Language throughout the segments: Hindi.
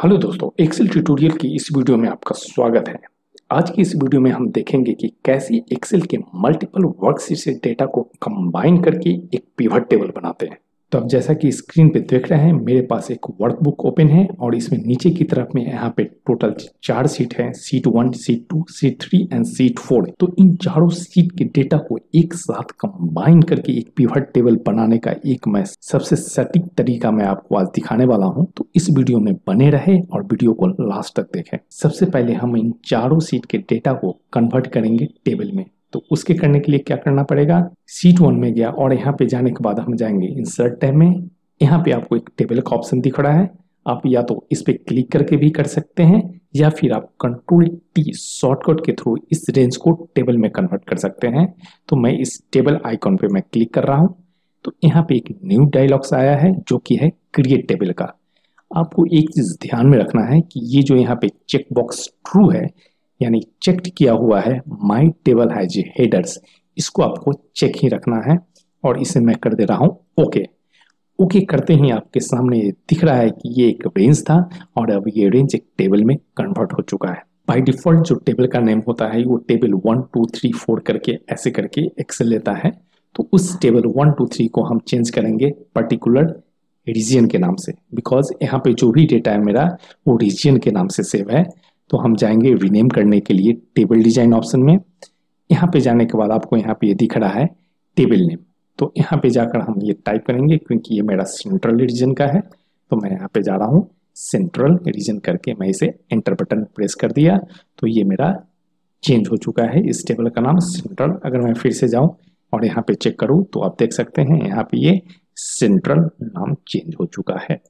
हेलो दोस्तों, एक्सेल ट्यूटोरियल की इस वीडियो में आपका स्वागत है। आज की इस वीडियो में हम देखेंगे कि कैसे एक्सेल के मल्टीपल वर्कशीट से डेटा को कंबाइन करके एक पिवट टेबल बनाते हैं। तो अब जैसा कि स्क्रीन पे देख रहे हैं, मेरे पास एक वर्कबुक ओपन है और इसमें नीचे की तरफ में यहाँ पे टोटल 4 सीट है, seat 1, seat 2, seat 3 and seat 4। तो इन चारों सीट के डेटा को एक साथ कंबाइन करके एक पिवट टेबल बनाने का एक मैं सबसे सटीक तरीका मैं आपको आज दिखाने वाला हूं। तो इस वीडियो में बने रहे और वीडियो को लास्ट तक देखें। सबसे पहले हम इन चारों सीट के डेटा को कन्वर्ट करेंगे टेबल में। तो उसके करने के लिए क्या करना पड़ेगा, सीट 1 में गया और यहाँ पे जाने के बाद हम जाएंगे इंसर्ट टैब में। यहाँ पे आपको एक टेबल का ऑप्शन दिख रहा है, आप या तो इस पे क्लिक करके भी कर सकते हैं या फिर आप कंट्रोल टी शॉर्टकट के थ्रू इस रेंज को टेबल में कन्वर्ट कर सकते हैं। तो मैं इस टेबल आइकॉन पे मैं क्लिक कर रहा हूँ। तो यहाँ पे एक न्यू डायलॉग्स आया है जो कि है क्रिएट टेबल का। आपको एक चीज ध्यान में रखना है कि ये जो यहाँ पे चेक बॉक्स ट्रू है, यानी चेक्ड किया हुआ है माई टेबल हैज हेडर्स, इसको आपको चेक ही रखना है। और इसे मैं कर दे रहा हूँ ओके। ओके करते ही आपके सामने दिख रहा है कि ये एक रेंज था और अब ये रेंज एक टेबल में कन्वर्ट हो चुका है। बाय डिफॉल्ट जो टेबल का नेम होता है वो टेबल 1 2 3 4 करके ऐसे करके एक्सेल लेता है। तो उस टेबल 1 2 3 को हम चेंज करेंगे पर्टिकुलर रीजन के नाम से, बिकॉज यहाँ पे जो भी डेटा है मेरा वो रीजन के नाम से सेव है। तो हम जाएंगे रीनेम करने के लिए टेबल डिजाइन ऑप्शन में। यहाँ पे जाने के बाद आपको यहाँ पे ये दिख रहा है टेबल नेम। तो यहाँ पे जाकर हम ये टाइप करेंगे, क्योंकि ये मेरा सेंट्रल रीजन का है। तो मैं यहाँ पे जा रहा हूँ सेंट्रल रीजन करके मैं इसे एंटर बटन प्रेस कर दिया। तो ये मेरा चेंज हो चुका है, इस टेबल का नाम सेंट्रल। अगर मैं फिर से जाऊँ और यहाँ पे चेक करूँ तो आप देख सकते हैं यहाँ पे ये सेंट्रल नाम चेंज हो चुका है।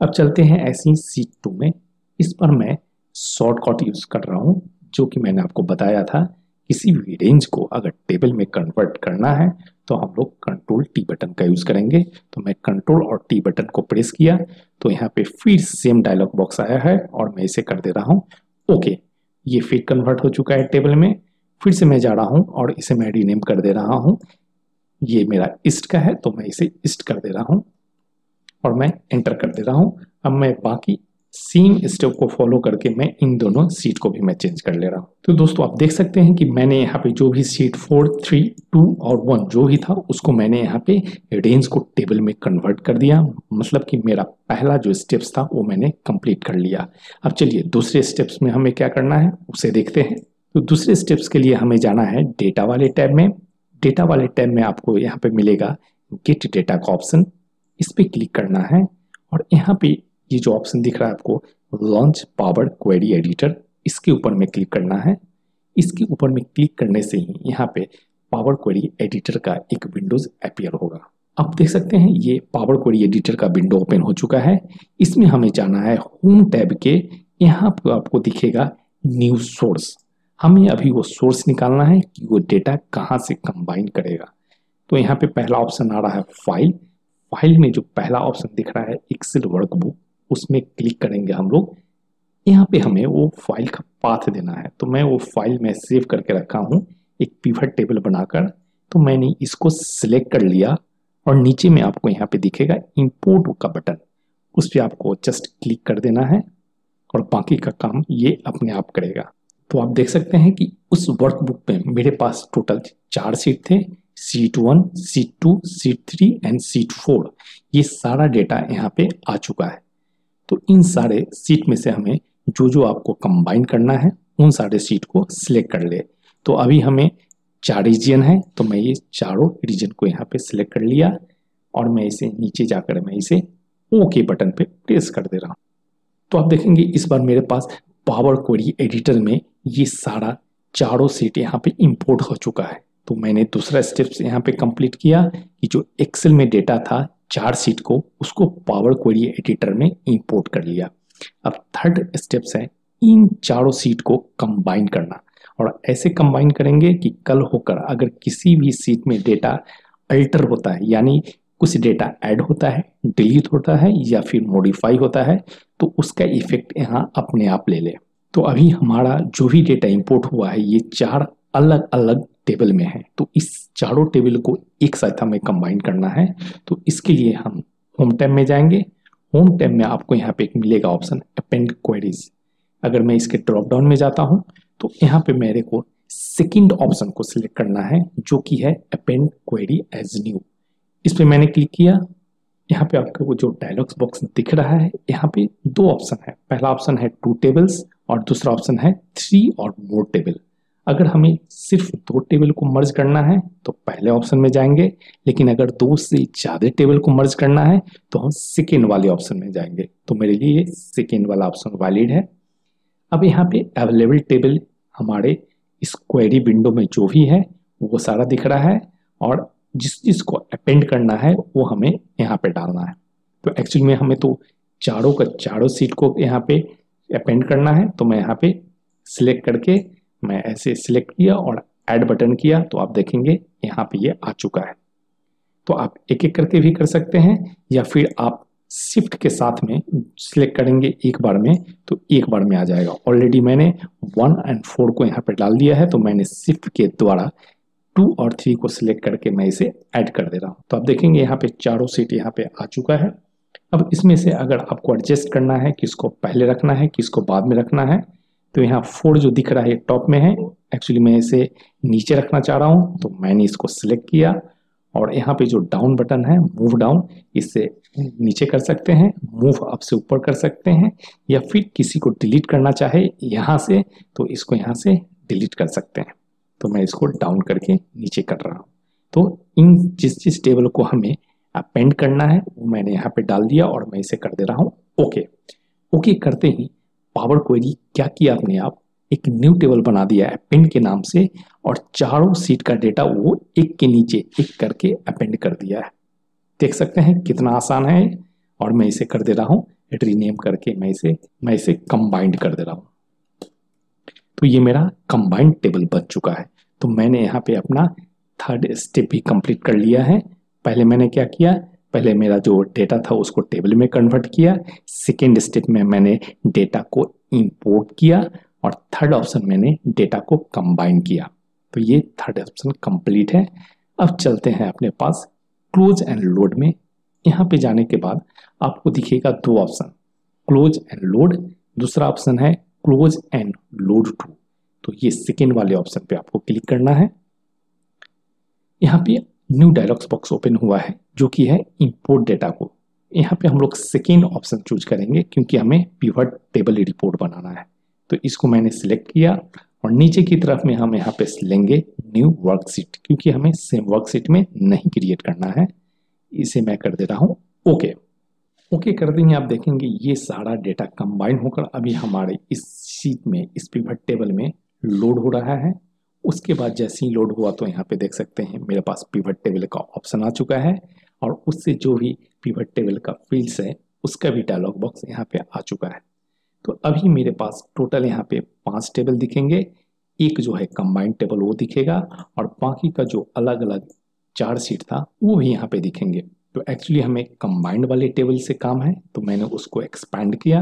अब चलते हैं ऐसी सीट 2 में। इस पर मैं शॉर्टकट यूज कर रहा हूँ, जो कि मैंने आपको बताया था। किसी भी रेंज को अगर टेबल में कन्वर्ट करना है तो हम लोग कंट्रोल टी बटन का यूज करेंगे। तो मैं कंट्रोल और टी बटन को प्रेस किया तो यहाँ पे फिर सेम डायलॉग बॉक्स आया है और मैं इसे कर दे रहा हूँ ओके। ये फिर कन्वर्ट हो चुका है टेबल में। फिर से मैं जा रहा हूँ और इसे मैं रीनेम कर दे रहा हूँ। ये मेरा ईस्ट का है तो मैं इसे ईस्ट कर दे रहा हूँ और मैं एंटर कर दे रहा हूँ। अब मैं बाकी सेम स्टेप को फॉलो करके मैं इन दोनों सीट को भी मैं चेंज कर ले रहा हूँ। तो दोस्तों आप देख सकते हैं कि मैंने यहाँ पे जो भी सीट 4 3 2 और 1 जो भी था उसको मैंने यहाँ पे रेंज को टेबल में कन्वर्ट कर दिया। मतलब कि मेरा पहला जो स्टेप्स था वो मैंने कंप्लीट कर लिया। अब चलिए दूसरे स्टेप्स में हमें क्या करना है उसे देखते हैं। तो दूसरे स्टेप्स के लिए हमें जाना है डेटा वाले टैब में। डेटा वाले टैब में आपको यहाँ पे मिलेगा गेट डेटा का ऑप्शन, इस पे क्लिक करना है और यहाँ पे ये जो ऑप्शन दिख रहा है आपको लॉन्च पावर क्वेरी एडिटर, इसके ऊपर में क्लिक करना है। इसके ऊपर में क्लिक करने से ही यहाँ पे पावर क्वेरी एडिटर का एक विंडोज अपीयर होगा। आप देख सकते हैं ये पावर क्वेरी एडिटर का विंडो ओपन हो चुका है। इसमें हमें जाना है होम टैब के, यहाँ पर आपको दिखेगा न्यू सोर्स। हमें अभी वो सोर्स निकालना है कि वो डेटा कहाँ से कंबाइन करेगा। तो यहाँ पे पहला ऑप्शन आ रहा है फाइल। फाइल में जो पहला ऑप्शन दिख रहा है एक्सेल वर्कबुक, उसमें क्लिक करेंगे हम लोग। यहाँ पे हमें वो फाइल का पाथ देना है। तो मैं वो फाइल में सेव करके रखा हूँ एक पिवट टेबल बनाकर। तो मैंने इसको सिलेक्ट कर लिया और नीचे में आपको यहाँ पे दिखेगा इंपोर्ट का बटन, उस पर आपको जस्ट क्लिक कर देना है और बाकी का काम ये अपने आप करेगा। तो आप देख सकते हैं कि उस वर्कबुक पे मेरे पास टोटल 4 सीट थे, seat 1, seat 2, seat 3 and seat 4। ये सारा डेटा यहाँ पे आ चुका है। तो इन सारे सीट में से हमें जो जो आपको कंबाइन करना है उन सारे सीट को सिलेक्ट कर ले। तो अभी हमें 4 रीजन है, तो मैं ये चारों रीजन को यहाँ पे सिलेक्ट कर लिया और मैं इसे नीचे जाकर मैं इसे ओके बटन पे प्रेस कर दे रहा हूँ। तो आप देखेंगे इस बार मेरे पास पावर क्वेरी एडिटर में ये सारा चारों सीट यहाँ पे इंपोर्ट हो चुका है। तो मैंने दूसरा स्टेप्स यहाँ पे कंप्लीट किया कि जो एक्सेल में डेटा था 4 सीट को, उसको पावर क्वेरी एडिटर में इंपोर्ट कर लिया। अब थर्ड स्टेप्स है इन चारों सीट को कंबाइन करना, और ऐसे कंबाइन करेंगे कि कल होकर अगर किसी भी सीट में डेटा अल्टर होता है, यानी कुछ डेटा ऐड होता है, डिलीट होता है या फिर मॉडिफाई होता है, तो उसका इफेक्ट यहाँ अपने आप ले ले। तो अभी हमारा जो भी डेटा इंपोर्ट हुआ है ये 4 अलग अलग टेबल में है। तो इस चारों टेबल को एक साथ हमें कंबाइन करना है। तो इसके लिए हम होम टैब में जाएंगे। होम टैब में आपको यहाँ पे एक मिलेगा ऑप्शन अपेंड क्वेरीज। अगर मैं इसके ड्रॉप डाउन में जाता हूं तो यहाँ पे मेरे को सेकंड ऑप्शन को सिलेक्ट करना है जो कि है अपेंड क्वेरी एज न्यू। इस पे मैंने क्लिक किया। यहाँ पे आपको जो डायलॉग्स बॉक्स दिख रहा है, यहाँ पे दो ऑप्शन है। पहला ऑप्शन है 2 टेबल्स और दूसरा ऑप्शन है 3 और मोर टेबल। अगर हमें सिर्फ 2 टेबल को मर्ज करना है तो पहले ऑप्शन में जाएंगे, लेकिन अगर 2 से ज्यादा टेबल को मर्ज करना है तो हम सेकेंड वाले ऑप्शन में जाएंगे। तो मेरे लिए सेकेंड वाला ऑप्शन वैलिड है। अब यहाँ पे अवेलेबल टेबल हमारे इस क्वेरी विंडो में जो भी है वो सारा दिख रहा है, और जिस जिसको अपेंड करना है वो हमें यहाँ पे डालना है। तो एक्चुअली में हमें तो चारों का चारों सीट को यहाँ पे अपेंड करना है। तो मैं यहाँ पे सिलेक्ट करके मैं ऐसे सिलेक्ट किया और ऐड बटन किया, तो आप देखेंगे यहाँ पे ये आ चुका है। तो आप एक एक करके भी कर सकते हैं, या फिर आप शिफ्ट के साथ में सिलेक्ट करेंगे एक बार में तो एक बार में आ जाएगा। ऑलरेडी मैंने 1 और 4 को यहाँ पे डाल दिया है, तो मैंने शिफ्ट के द्वारा 2 और 3 को सिलेक्ट करके मैं इसे ऐड कर दे रहा हूँ। तो आप देखेंगे यहाँ पे चारों सीट यहाँ पे आ चुका है। अब इसमें से अगर आपको एडजस्ट करना है किसको पहले रखना है किसको बाद में रखना है, तो यहाँ 4 जो दिख रहा है टॉप में है। एक्चुअली मैं इसे नीचे रखना चाह रहा हूँ, तो मैंने इसको सिलेक्ट किया और यहाँ पे जो डाउन बटन है मूव डाउन, इससे नीचे कर सकते हैं, मूव अप से ऊपर कर सकते हैं, या फिर किसी को डिलीट करना चाहे यहाँ से तो इसको यहाँ से डिलीट कर सकते हैं। तो मैं इसको डाउन करके नीचे कर रहा हूँ। तो इन जिस टेबल को हमें अपेंड करना है वो मैंने यहाँ पे डाल दिया और मैं इसे कर दे रहा हूँ ओके। ओके करते ही पावर क्वेरी क्या किया अपने आप, एक न्यू टेबल बना दिया अपेंड के नाम से, और चारों सीट का डेटा वो एक के नीचे एक करके अपेंड कर दिया है। देख सकते हैं कितना आसान है। और मैं इसे कर दे रहा हूँ रीनेम करके, मैं इसे कंबाइंड कर दे रहा हूँ। तो ये मेरा कंबाइंड टेबल बन चुका है। तो मैंने यहाँ पे अपना थर्ड स्टेप भी कंप्लीट कर लिया है। पहले मैंने क्या किया, पहले मेरा जो डेटा था उसको टेबल में कन्वर्ट किया। सेकेंड स्टेप में मैंने डेटा को इंपोर्ट किया, और थर्ड ऑप्शन मैंने डेटा को कंबाइन किया। तो ये थर्ड ऑप्शन कंप्लीट है। अब चलते हैं अपने पास क्लोज एंड लोड में। यहाँ पे जाने के बाद आपको दिखेगा 2 ऑप्शन, क्लोज एंड लोड, दूसरा ऑप्शन है क्लोज एंड लोड टू। तो ये सेकेंड वाले ऑप्शन पे आपको क्लिक करना है। यहाँ पे न्यू डायलॉग्स बॉक्स ओपन हुआ है जो कि है इंपोर्ट डेटा को। यहाँ पे हम लोग सेकेंड ऑप्शन चूज करेंगे क्योंकि हमें पिवट टेबल रिपोर्ट बनाना है। तो इसको मैंने सिलेक्ट किया और नीचे की तरफ में हम यहाँ पे लेंगे न्यू वर्कशीट, क्योंकि हमें सेम वर्कशीट में नहीं क्रिएट करना है। इसे मैं कर दे रहा हूँ ओके। ओके कर देंगे, आप देखेंगे ये सारा डेटा कंबाइन होकर अभी हमारे इस शीट में, इस पिवट टेबल में लोड हो रहा है। उसके बाद जैसे ही लोड हुआ तो यहाँ पे देख सकते हैं मेरे पास पिवट टेबल का ऑप्शन आ चुका है, और उससे जो भी पिवट टेबल का फील्ड्स है उसका भी डायलॉग बॉक्स यहाँ पे आ चुका है। तो अभी मेरे पास टोटल यहाँ पे 5 टेबल दिखेंगे। एक जो है कंबाइंड टेबल वो दिखेगा, और बाकी का जो अलग अलग 4 शीट था वो भी यहाँ पे दिखेंगे। तो एक्चुअली हमें कंबाइंड वाले टेबल से काम है, तो मैंने उसको एक्सपैंड किया।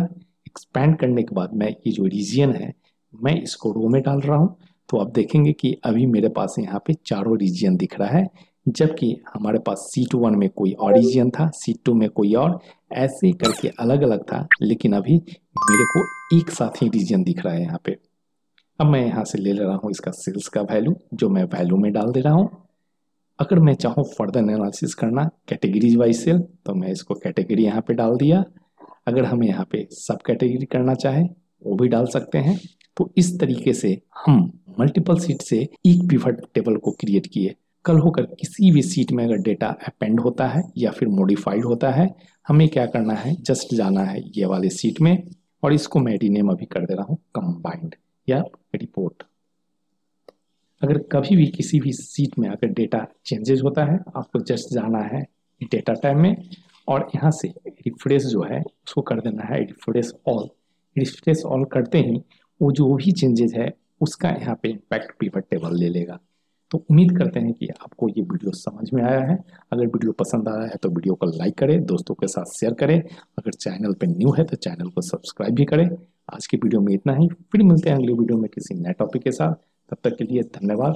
एक्सपैंड करने के बाद मैं ये जो रीजन है मैं इसको रो में डाल रहा हूँ। तो आप देखेंगे कि अभी मेरे पास यहाँ पे चारों रीजन दिख रहा है, जबकि हमारे पास सीट 1 में कोई और रीजन था, सीट 2 में कोई और, ऐसे करके अलग अलग था। लेकिन अभी मेरे को एक साथ ही रीजन दिख रहा है यहाँ पे। अब मैं यहाँ से ले रहा हूँ इसका सेल्स का वैल्यू, जो मैं वैल्यू में डाल दे रहा हूँ। अगर मैं चाहूँ फर्दर एनालिसिस करना कैटेगरीज वाइज सेल, तो मैं इसको कैटेगरी यहाँ पे डाल दिया। अगर हमें यहाँ पे सब कैटेगरी करना चाहे वो भी डाल सकते हैं। तो इस तरीके से हम मल्टीपल सीट से एक पिवट टेबल को क्रिएट किए। कल होकर किसी भी सीट में अगर डेटा अपेंड होता है या फिर मॉडिफाइड होता है, हमें क्या करना है, जस्ट जाना है ये वाले सीट में, और इसको मैं रीनेम अभी कर दे रहा हूँ कंबाइंड या रिपोर्ट। अगर कभी भी किसी भी सीट में अगर डेटा चेंजेस होता है, आपको जस्ट जाना है डेटा टाइप में, और यहाँ से रिफ्रेश जो है उसको कर देना है रिफ्रेश ऑल। रिफ्रेश ऑल करते ही वो जो भी चेंजेस है उसका यहाँ पे इम्पैक्ट पिवट टेबल ले लेगा। तो उम्मीद करते हैं कि आपको ये वीडियो समझ में आया है। अगर वीडियो पसंद आया है तो वीडियो को लाइक करें, दोस्तों के साथ शेयर करें। अगर चैनल पे न्यू है तो चैनल को सब्सक्राइब भी करें। आज की वीडियो में इतना ही, फिर मिलते हैं अगली वीडियो में किसी नए टॉपिक के साथ। तब तक के लिए धन्यवाद।